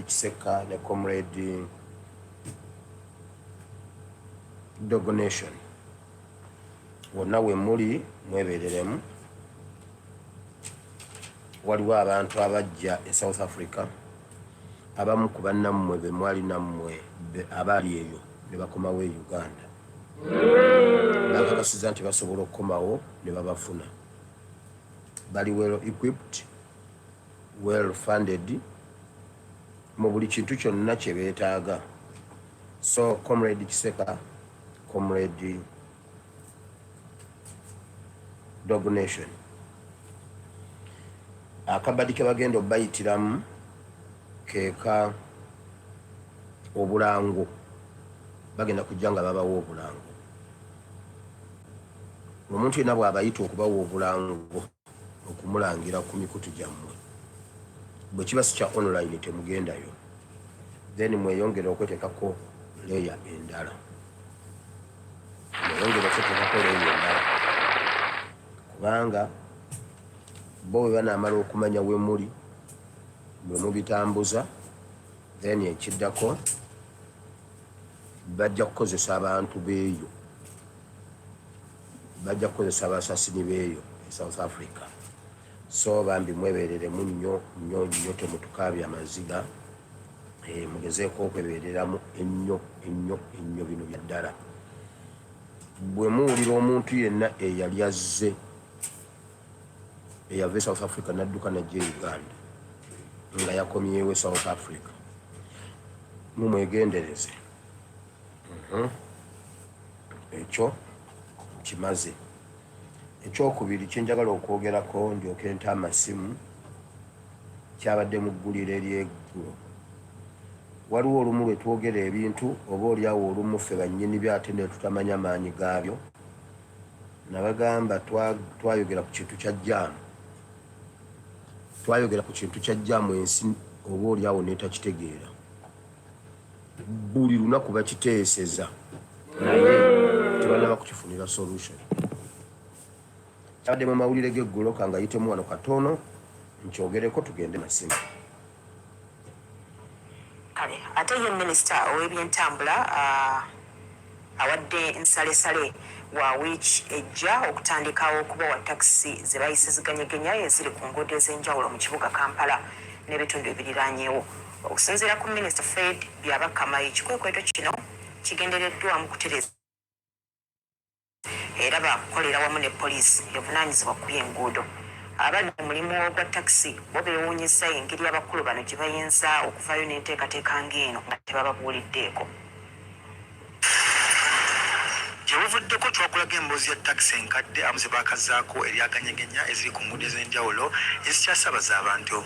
Kiseka ne Comrade Dog Nation wonna we muli mwebereremu. Waliwo abantu abajja e South Africa, abamu ku bannammwe be mwali nammwe abaali eyo ne bakomawo e Uganda, bakakasiza nti basobola okukomawo ne babafuna. Bali well equipped, well funded mu buli kintu kyonna kye beetaaga. So Comrade Kiseka, Comrade Dog Nation, akabadi ke bagenda obayitiramu keeka obulango, bagenda kujja nga babawo obulango. Omuntu yenna bw'abayita okubawa obulango okumulangira ku mikutu gyammwe, bwe kiba si kya online temugendayo, then mweyongera okweteekako leya endala, kubanga bo bwe banaamala okumanya we muli bwe mubitambuza, then ekiddako bajja kukozesa abantu beeyo, bajja kukozesa abasasini beeyo e South Africa. So bambi mwebereremu nnyo temutukaabya amaziga, mugezeeko okwebereramu ennyo bino bya ddala. Bwe muwulira omuntu yenna eyali azze eyava e South Africa n'adduka n'ajja e Uganda nga yakomyewo e South Africa, mumwegendereze. Ekyo kimaze. Ekyokubiri kyenjagala okwogerako ndyoke nta amasimu kyabadde mu gguliro ery'eggulo. Waliwo olumu lwe twogera ebintu oba oliawo olumu ffe bannyini byate ne tutamanya maanyi gaabyo. Nabagamba twayogera ku kintu kya jjaamu, twayogera ku kintu kya jjaamu ensi oba oliawo neetakitegeera. Buli lunaku bakiteeseza naye tebannaba kukifunira solution. Kyabadde mu mawulire g'eggulo kangayitemu wano katono nkyogereko tugende masimu. Kale ate ye minisita ow'ebyentambula awadde ensalesale wa wiiki ejja okutandikawo okubawa takisi ze bayisiziganyeganya eziri ku nguudo ez'enjawulo mu kibuga Kampala n'ebitundu ebiriraanyeewo. Okusinziira ku minisita Fred Byabakama, ekikwekweto kino kigendereddwamu kutereza era bakukolera wamu ne poliisi evunaanyizibwa ku by'enguudo. Abali mu mulimu ogwa takisi bo beewuunyizza engeri abakulu bano gye bayinza okuvaayo n'enteekateeka ng'eno nga tebababuuliddeeko. Gye buvuddeko twakulaga emboozi ya takisi enkadde abamu ze baakazaako eryaganyeganya eziri ku nguudo ez'enjawulo ezikyasabaza abantu.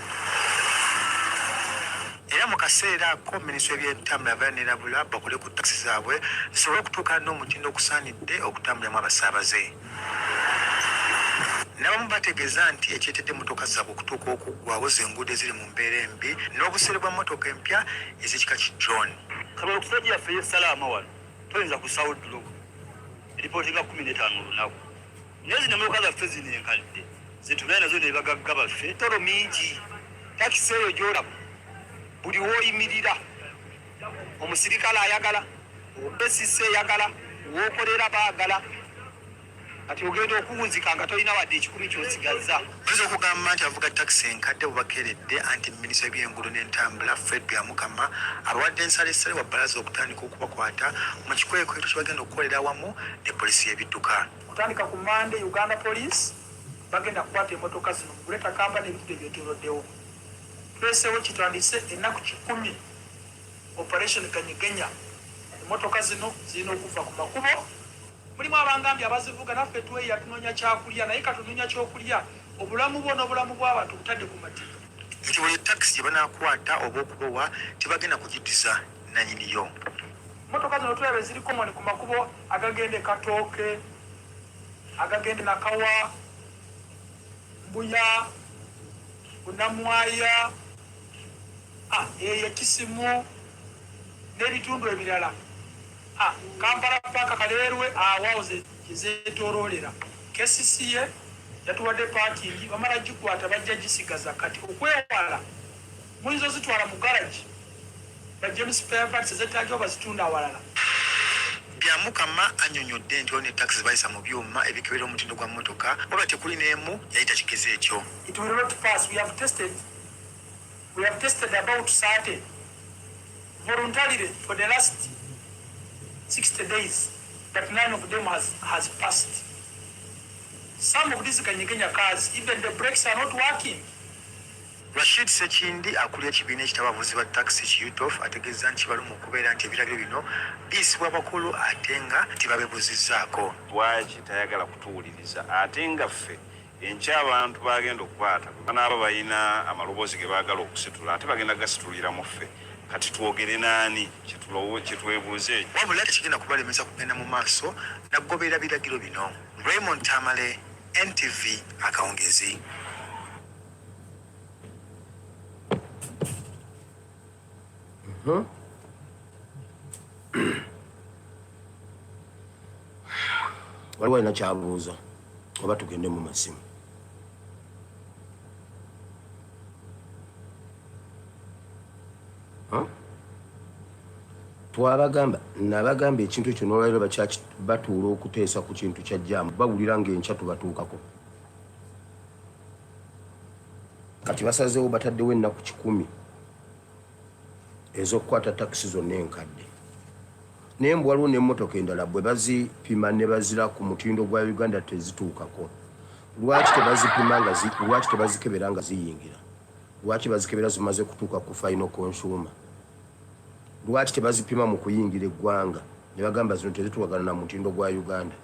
Era mu kaseera ako minisitule y'ebyentambula bayanirabula bakole ku takisi zaabwe zisobole okutuukana n'omutindo ogusaanidde okutambulamu abasaabaze. N'abamu bategeeza nti ekyetedde emmotoka zaabwe okutuuka okuggwawo z'enguudo eziri mu mbeera embi n'obusere bwa mmotoka empya ez'ekika ki drone. Kaba okusajja yaffe y'essalaama wano toyinza kusaawo ddulogo eripooti nga 15 olunaku. Naye zino emmotoka zaffe zino enkadde zetubeera nazo ne bagagga baffe tolo mingi. Takisi eyo gy'olaba buli w'oyimirira omusirikale ayagala, obesisi eyagala, w'okolera baagala. Kati ogenda okuwunzika nga tolina wadde 10 ky'osigaza. Oyinza okugamba nti avuga takisi enkadde bubakeeredde anti minisita w'ebyenguudo n'entambula Fred Byamukama abawadde ensalesale wa bbalaza okutandika okubakwata mu kikwekweto kye bagenda okukolera awamu ne poliisi y'ebidduka. Kutandika ku Mande Uganda Police bagenda kukwata emmotoka zino kuleta Kampala n'ebitudu ebyetooloddewo. Tuleeseewo kitandise ennaku 10 operation Kanyegenya. Emmotoka zino zirina okuva ku makubo. Mulimu abangambye abazivuga naffe tweya tunoonya kyakulya naye katunoonya kyokulya obulamu bwo n'obulamu bw'abantu butadde ku matiba. Nti buli takisi gye banaakwata oba okubowa tebagenda kugiddiza nannyiniyo. Emmotoka zino tulaba ziri komoni ku makubo agagende Katooke, agagende Nakawa, Mbuya, Bunamwaya, Kisimu n'ebitundu ebirala. Kampala paka Kaleerwe awawo zeetooloolera. KCCA yatuwadde paakingi bamala gikwata bajja gisigaza kati okwewala muyinza ozitwala mu garage bajjemu spare parts ezeetaagibwa bazitunda awalala. Byamukama annyonnyodde nti ne taxi bayisa mu byuma ebikebera omutindo gwa mmotoka wabula tekuli n'emu yayita kigezi ekyo. It will not pass. We have tested about 30 voluntarily for the last 60 days, but none of them has passed. Some of these Kanyegenya cars, even the brakes are not working. Rashid Sekindi akulira ekibiina ekitabavuzi ba taxi Kiyutof ategeeza nti bali mu kubeera nti ebiragiro bino biyisibwa bakulu ate nga tibabebuzizzaako. Lwaki tayagala kutuwuliriza ate nga ffe enkya abantu bagenda okukwata banaaba balina amaloboozi ge baagala okusitula ate bagenda gasitulira mu ffe kati twogere naani kyetwebuuze ekyo. Wabula tekigenda kubalemesa kugenda mu maaso nakugoberera biragiro bino. Raymond Tamale, NTV Akawungezi. Waliwo alina kyabuuza oba tugende mu masimu. Nabagamba ekintu ekyo n'olwaliro batuula okuteesa ku kintu kya jjaamu bawulira ng'enkya tubatuukako. Kati basazeewo bataddewo ennaku 10 ez'okukwata takisi zonna enkadde. Naye mbu waliwo n'emmotoka endala bwe bazipima ne bazira ku mutindo gwa Uganda tezituukako. Lwaki tebazikebera nga ziyingira? Lwaki bazikebera zimaze kutuuka ku final consumer? Lwaki tebazipima mu kuyingira eggwanga ne bagamba zino tezituukagana na mutindo gwa Uganda?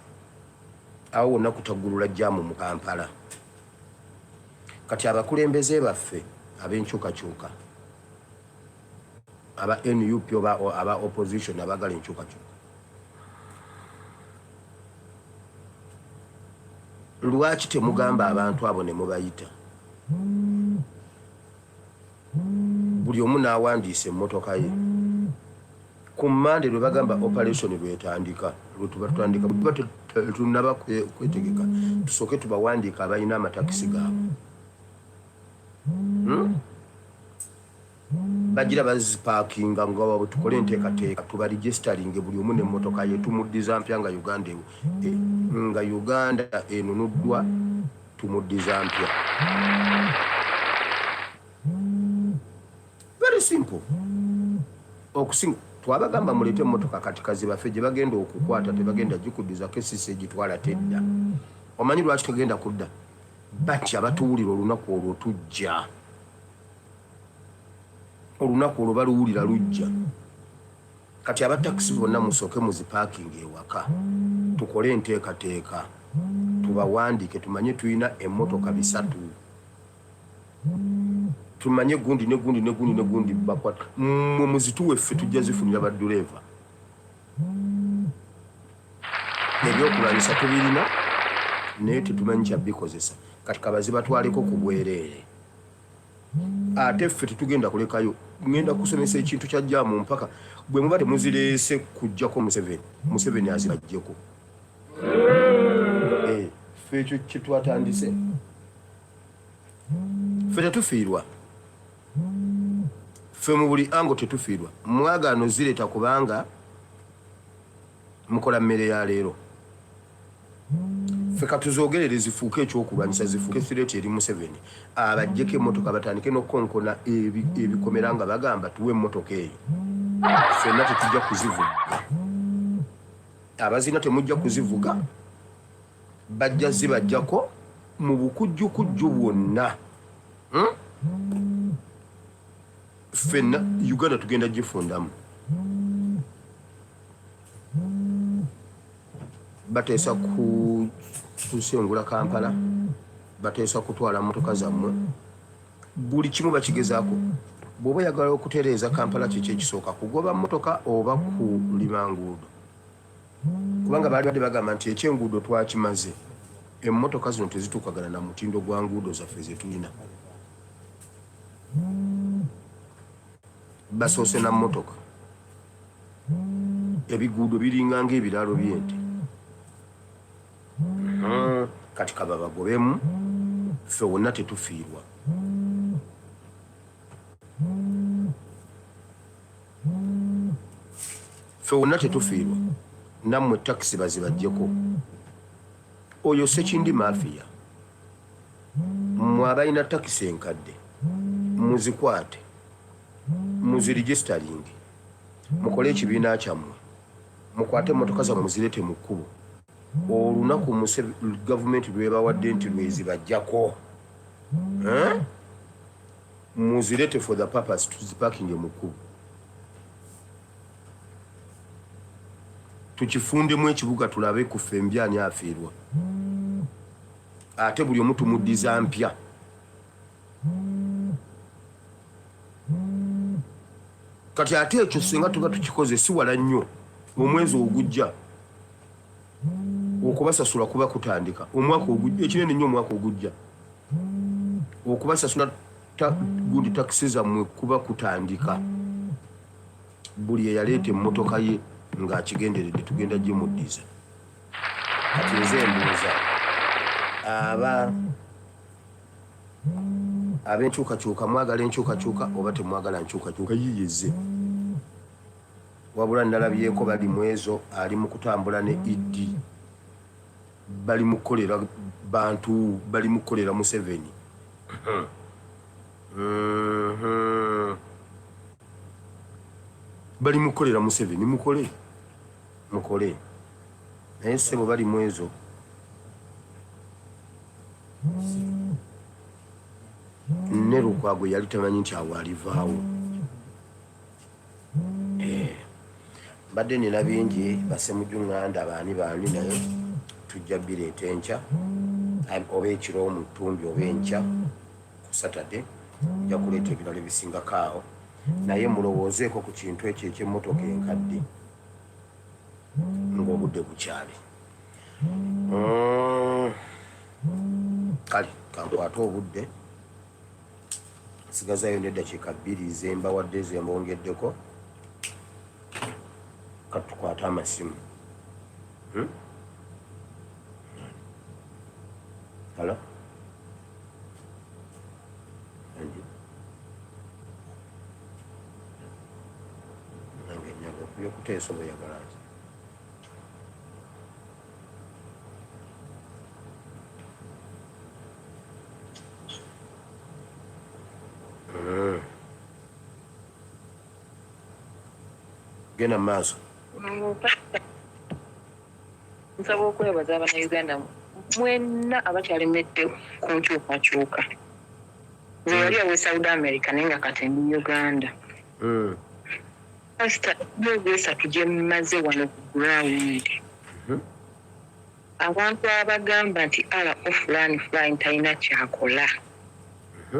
Awo wonna kutaggulula jjaamu mu Kampala. Kati abakulembeze baffe ab'enkyukakyuka aba NUP oba aba opposition abagala enkyukakyuka, lwaki temugamba abantu abo ne mubayita? Buli omu n'awandiisa emmotoka ye ku Mmande lwe bagamba operation lwetandika lwetutandika tunaba kwetegeka tusooke tubawandiika abalina amatakisi gaabwe. Bagira bazipakinga nga tukole enteekateeka tubaregisteringe buli omu n'emmotoka ye tumuddiza mpya nga Uganda enunuddwa tumuddiza mpya. Very simple. Okusinga twabagamba muleete emmotoka kati kazi baffe gye bagenda okukwata tebagenda gikuddiza kesisi egitwala tedda. Omanyi lwaki tegenda kudda? Batya batuwulira olunaku olwo tujja. Olunaku olwo baluwulira lujja. Kati abatakisi bonna musooke muzipaakinga ewaka tukole enteekateeka tubawandiike tumanye tulina emmotoka 3 tumanye gundi bakwata mwe muzituwe ffe tujja zifunira badduleeva. Ebyokulwanyisa tubirina naye tetumanyi kyabikozesa. Kati kabazi batwaleko ku bwereere. Ate ffe tetugenda kulekayo. Ngenda kusomesa ekintu kya jjaamu mpaka bwe muba temuzireese kujjako Museveni azibajjeko. Ffe ekyo kye twatandise. Ffe tetufiirwa. Ffe mu buli ango tetufiirwa. Mwagaano zireeta kubanga mukola mmere ya leero. Ffe katuzogerere zifuuke ekyokulwanyisa zifuuke threat eri Museveni. Abajjeko emmotoka batandike n'okukonkona ebikomera nga bagamba tuwe emmotoka eyo. Ffenna tetujja kuzivuga. Abazina temujja kuzivuga. Bajja zibajjako mu bukujjukujju bwonna. Ffenna Uganda tugenda gifundamu. Bateesa kusengula Kampala, bateesa kutwala mmotoka zammwe. Buli kimu bakigezaako. Bw'oba oyagala okutereeza Kampala kiki ekisooka kugoba mmotoka oba kulima nguudo? Kubanga baali badde bagamba nti ekyenguudo twakimaze. Emmotoka zino tezituukagana na mutindo gwa nguudo zaffe ze tulina. Basoose na mmotoka. Ebiguudo biringa ng'ebiraalo by'ente. Kati kaba bagobemu ffe wonna tetufiirwa. ffe wonna tetufiirwa nammwe takisi bazibajjeko oyo sekindi mafiya mmwe abalina takisi enkadde muzikwate muzirigisitalingi mukole ekibiina kyammwe mukwate emmotoka zammwe muzirete mu kkubo olunaku gavumenti lwebawadde nti lwezibajjako muzirete for the purpose tuzipakinge mu kkubo tukifundemu ekibuga tulabe kuffe mbyani afiirwa ate buli omu tumuddiza mpya kati ate ekyo singa tuba tukikoze si wala nnyo omwezi ogujja okubasasula kuba kutandika omwaka ogujja ekinene nnyo omwaka ogujja okubasasula gundi takisi zammwe kuba kutandika buli eyaleeta emmotoka ye ng'akigenderedde tugenda gimuddiza kati nze embuuza ab'enkyukakyuka mwagala enkyukakyuka oba temwagala nkyukakyuka yiyeze wabula nalabyeko bali mu ezo ali mu kutambula ne idi bali mu kukolera bantu bali mu kukolera Museveni bali mu kukolera Museveni mukole naye ssebo bali mu ezo ne Lukwago yali tamanyi nti awo alivaawo mbadde nina bingi basemujjuŋŋanda baani naye tujja bireeta enkya oba ekiro mu ttumbi oba enkya ku Saturday ojja kuleeta ebirala ebisingako awo naye mulowoozeeko ku kintu ekyo eky'emmotoka enkadde ng'obudde bukyali kale kankwate obudde sigazayo n'eddakiika 2 zembawadde zembongeddeko katukwate amasimu Hello? Andy? Nange nyaga okuyokuteesa obuyagala nti genda mu maaso nsaba okwebaza Abannayuganda mwenna abakyalemedde ku nkyukakyuka nze yali awe South America naye nga kati ndi Uganda pasita n'ogwesatu gye mmaze wano ku ground abantu abagamba nti ala offline flying talina kyakola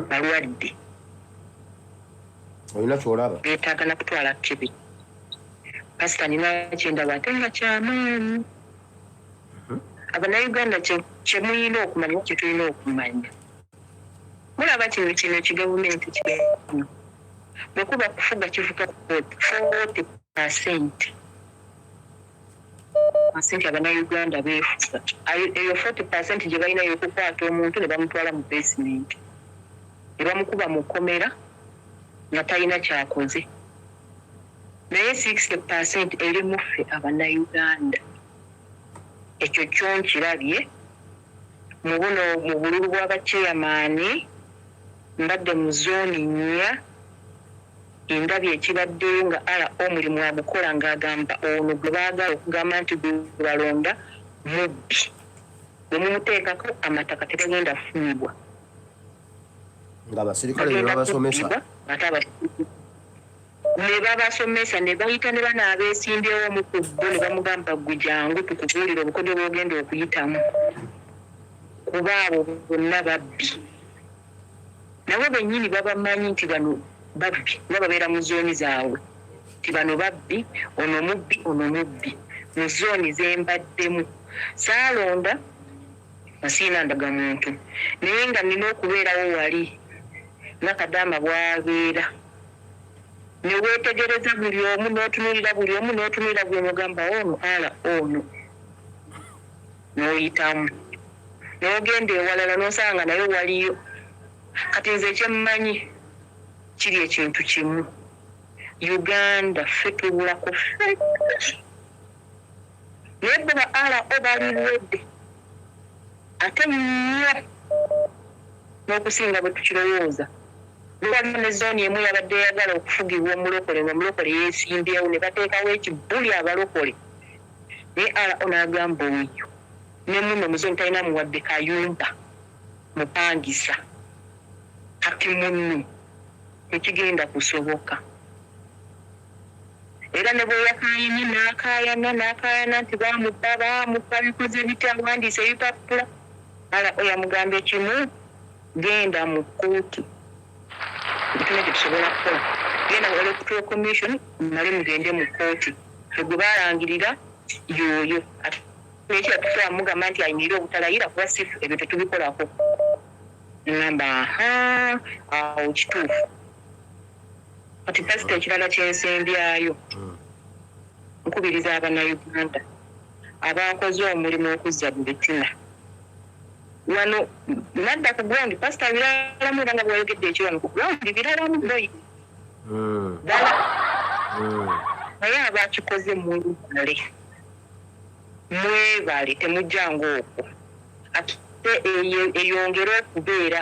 balwadde olina kyolaba beetaaga na kutwala kibi pasita nina kyendaba ate nga kyamaanyi Abannayuganda kye muyina okumanya kye tulina okumanya mulaba kino kigavumenti kino bwekuba kufuga kivuga 40% Abannayuganda beefuga eyo 40% gye balinayo okukwata omuntu ne bamutwala mu basement ne bamukuba mu kkomera nga talina kyakoze naye 60% eri muffe Abannayuganda ekyo kyo nkirabye mu bululu bw'abakyeyamaani mbadde mu zooni 4 endabye ekibaddeyo nga omulimu agukola ng'agamba ono gwe baagala okugamba nti gwe balonda mubbi bwe mumuteekako amataka tegagenda funibwa ng'abasirikale ne babasomesa ne babasomesa ne bayita ne bana abeesimbyewo mu kubbo ne bamugamba gwe jangu tukubuulire obukodyo bw'ogenda okuyitamu kuba abo bonna babbi nabo bennyini babamanyi nti bano babbi nga babeera mu zooni zaabwe nti bano babbi ono mubbi mu zooni zembaddemu saalonda asiina ndagamuntu naye nga nina okubeerawo wali nga Kadaama bwabeera neweetegereza buli omu n'otunulira gwe mugamba ono n'oyitamu n'ogenda ewalala n'osanga naye waliyo kati nze ekyemmanyi kiri ekintu kimu Uganda ffe tubulako ffe naye bwe ba RO baliwedde ate nnyo n'okusinga bwe tukirowooza. Waliwo ne zooni emu yabadde eyagala okufugibwa omulokole ng'omulokole yeesimbyewo ne bateekawo ekibbuli abalokole naye RO n'agamba oyo ne muno muzooni talina muwadde kayumba mupangisa kati munno tekigenda kusoboka. Era ne bwe yakaayanye n'akaayana nti bamubba bikoze bitya awandiise ebipapula RO yamugambye kimu genda mu kkooti tuna tetusobola kukola genda mu electoral commission male mugende mu kkooti egwe balangirira yoyo nekira tusobola mugamba nti ayimirire obutalayira kuba sifu ebyo tetubikolako ngamba awo kituufu kati pasita ekirala kyensembyayo nkubiriza abannayuganda abakoze omulimu okuzza buletina wano nadda ku ground pasita biralamu era nga bwayogedde ekiwano ku ground biralamu boyi ddala naye abakikoze mwebale temujjangu okwo ate eyongere okubeera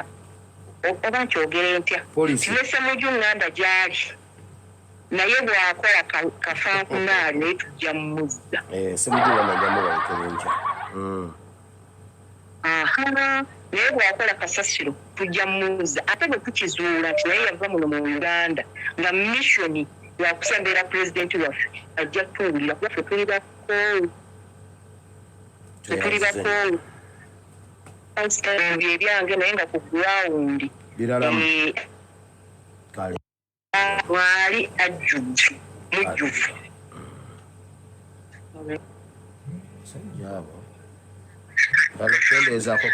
oba nkyogere ntya tinese mujunganda gyali naye bw'akola kafankunaali naye tujja mumuzza naye bw'akola kasasiro tujja mumuzza ate bwe tukizuula nti naye yava muno mu Uganda nga missioni yakusembera pulezidenti waffe ajja tuwulira kuba ffe tuli bakoowu ebyange naye nga ku gurawundi wali ajjujju mujjuvu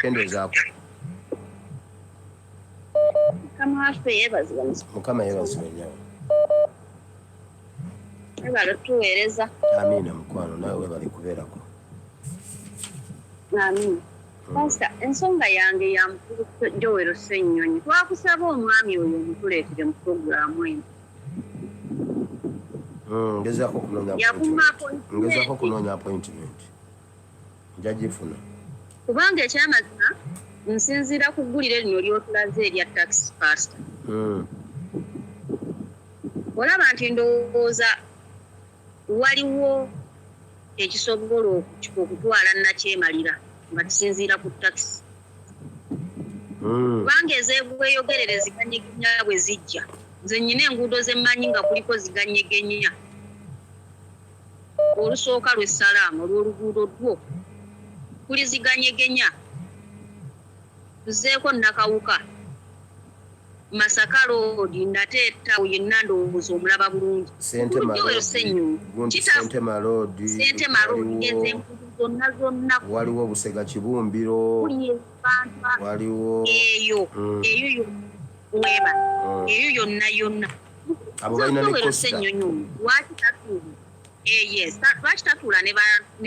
kendeezaako mukama yeebazibwa nnyo ebale tuweereza amiina mukwano nawe webale kubeerako amiina pasita ensonga yange ya mukulu Joel Ssennyonyi twakusaba omwami oyo omutuleetere mu puroguramu eno ngezaako kunoonya appointment njagifuna kubanga ekyamazima nsinziira ku ggulire lino ly'otulaze erya taxi pasita olaba nti ndowooza waliwo ekisobola okutwala nakyemalira nga tusinziira ku taxi kubanga ez'ebweyogerere ziganyegenya bwe zijja nze nnyina enguudo ze mmanyi nga kuliko ziganyegenya olusooka lw'essalaamu olw'oluguudo lwo kuli ziganyegenya tuzeeko nakawuka Masaka Road nateetawo yenna ndowooza omulaba bulungi Sentema Road zonna waliwo Busega Kibumbiro waliwo eyo mweba eyo yonna abo balina ne Costa lwaki tatuula ne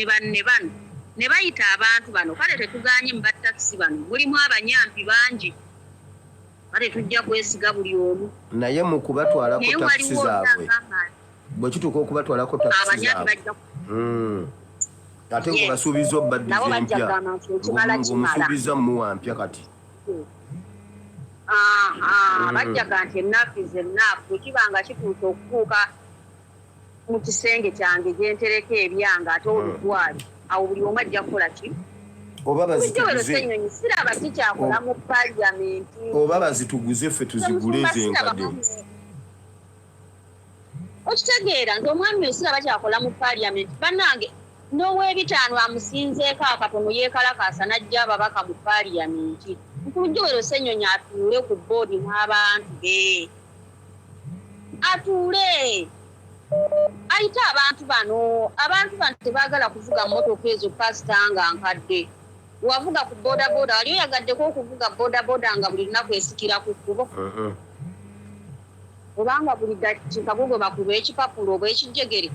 bano ne bayita abantu bano kale tetuganye mu batakisi bano mulimu abanyampi bangi kale tujja kwesiga buli omu naye mu kubatwalako takisi zaabwe bwe kituuka okubatwalako takisi zaabwe ate ng'obasuubiza obbaddiza empya ng'omusuubiza mumuwampya kati bajjaga nti ennaku zennaafu ekibanga kituusa okutuuka mu kisenge kyange gye ntereka ebyanga ate olutwali awo buli omu ajja kukola ki oba bazituguze siraba kikyakola mu paliyamenti oba bazituguze ffe tuzigule ezenkadde okitegeera nti omwami oyo siraba kyakola mu paliyamenti bannange n'ow'ebitaano amusinzeeko akatono yeekalakaasa n'ajja ababaka mu paliyamenti Joel Ssennyonyi atuule ku boodi n'abantu be atuule ayite abantu bano tebaagala kuvuga mmotoka ezo pasita nga nkadde wavuga ku bodaboda wali oyagaddeko okuvuga bodaboda nga buli lunaku esikira ku kkubo obanga buli dakiika gwe bakuba ekipapulo oba ekijjegere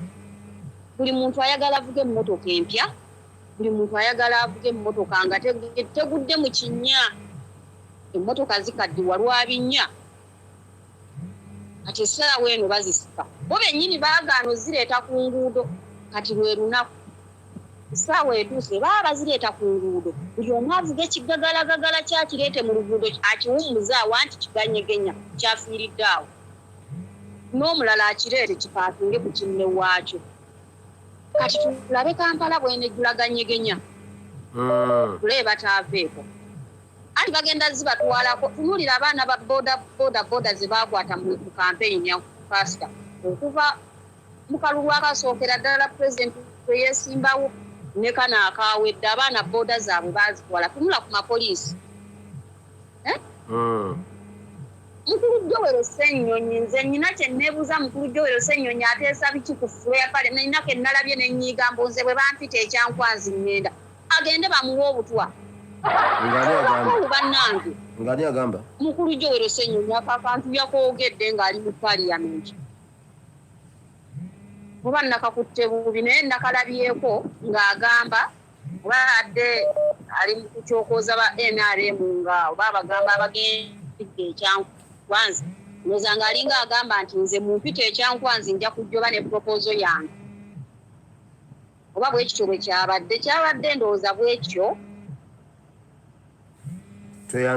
buli muntu ayagala avuga emmotoka empya buli muntu ayagala avuga emmotoka nga tegudde mu kinnya emmotoka zikaddiwa lwabinnya ati essaawa eno bazisika bo bennyini baagaana ozireeta ku nguudo kati lwe lunaku essaawa etuuse baba bazireeta ku nguudo buli omu avuga ekigagalagagala kyakireete mu luguudo akiwummuza awa nti kiganyegenya kyafiiridde awo n'omulala akireete kipaakinge ku kinne waakyo kati tulabe Kampala bwenejjulaganyegenya tulabe bataaveeko anti bagenda zibatwalako tunuulira abaana ba boda ze baakwata mu kampeyini ya pasita okuva mu kalulu akasookera ddala pulezidenti we yeesimbawo ne kano akaawedde abaana boda zaabwe baazitwala tunula ku mapoliisi mukulu Joel Ssennyonyi nze nnina kye neebuuza mukulu Joel Ssennyonyi ateesa biki ku ffulo ya pale nina ke nnalabye ne nnyiiga mbunze bwe bampita ekyankwanzi nnenda agende bamuwe obutwa bannange ngani agamba mukulu Joel Ssennyonyi akantu yakoogedde ng'ali mu paliyamenti oba nakakutte bubi naye nakalabyeko ng'agamba obadde ali mu kukyokooza ba NRM nga oba bagamba abagendidde ekyankwanzi ndowooza ng'alinga agamba nti nze mumpita ekyankwanzi nja kujjoba ne propozo yange oba bwekityo bwe kyabadde ndowooza bwekyo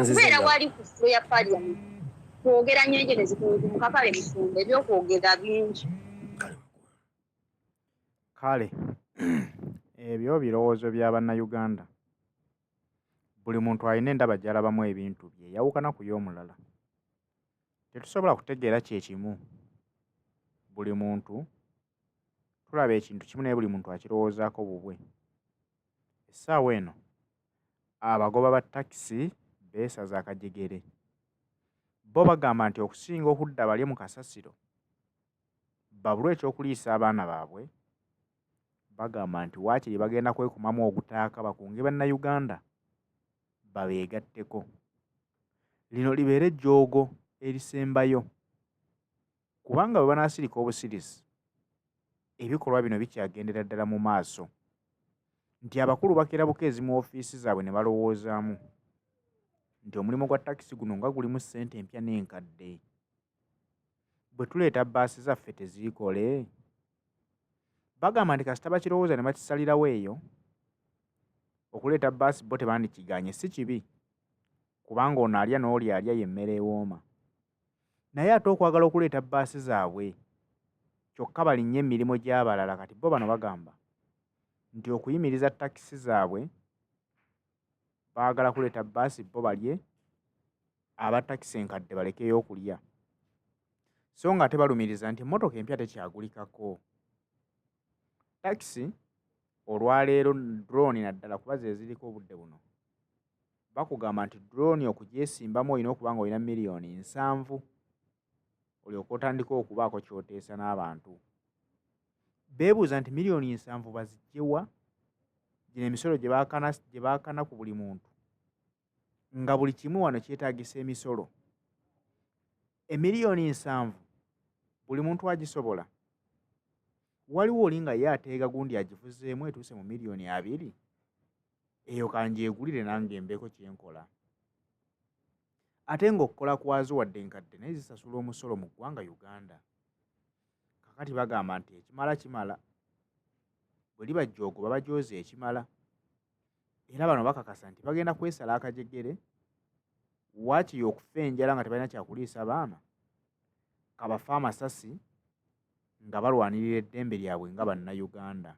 kubeera wali ku ffulo ya paliyamenti kwogera nyenje ne zikunjumuka kale musumba ebyokwogera bingi kale ebyo birowoozo bya bannayuganda buli muntu alina endaba gy'alabamu ebintu bye yawukana ku y'omulala tetusobola kutegeera kyekimu buli muntu tulaba ekintu kimu naye buli muntu akirowoozaako bubwe essaawa eno abagoba ba takisi beesaza akajegere bo bagamba nti okusinga okudda bali mu kasasiro babulwa ekyokuliisa abaana baabwe bagamba nti waakiri bagenda kwekumamu ogutaaka bakunge bannayuganda babeegatteko lino libeere ejjoogo erisembayo kubanga bwe banaasirika obusirisi ebikolwa bino bikyagendera ddala mu maaso nti abakulu bakera bukeezi mu ofiisi zaabwe ne balowoozaamu nti omulimu gwa takisi guno nga gulimu ssente empya n'enkadde bwe tuleeta bbaasi zaffe teziikole bagamba nti kasita bakirowooza ne bakisalirawo eyo okuleeta bbaasi bo tebandikiganye si kibi kubanga ono alya n'oli alya y'emmere ewooma naye ate okwagala okuleeta bbaasi zaabwe kyokka balinnye emirimu gy'abalala kati bo bano bagamba nti okuyimiriza takisi zaabwe baagala kuleeta bbaasi bo balye aba takisi enkadde balekeyo okulya so nga tebalumiriza nti emmotoka empya tekyagulikako takisi olwaleero drone naddala kuba ze ziriko obudde buno bakugamba nti drone okugyesimbamu olina okuba nga olina miliyoni 7 olyoka otandika okubaako kyoteesa n'abantu beebuuza nti miliyoni 7 bazigyewa gino emisolo gye baakana ku buli muntu nga buli kimu wano kyetaagisa emisolo emiliyoni 7 buli muntu agisobola waliwo oli nga ye ateega gundi agivuzeemu etuuse mu miliyoni 2 eyo kangyegulire nange mbeeko kyenkola ate ng'okukola kwazo wadde enkadde naye zisasula omusolo mu ggwanga Uganda kakati bagamba nti ekimala kimala bwe liba jjoogo babajooza ekimala era bano bakakasa nti bagenda kwesala akajegere waakiri okufa enjala nga tebalina kyakuliisa baana kabafe amasasi nga balwanirira eddembe lyabwe nga bannayuganda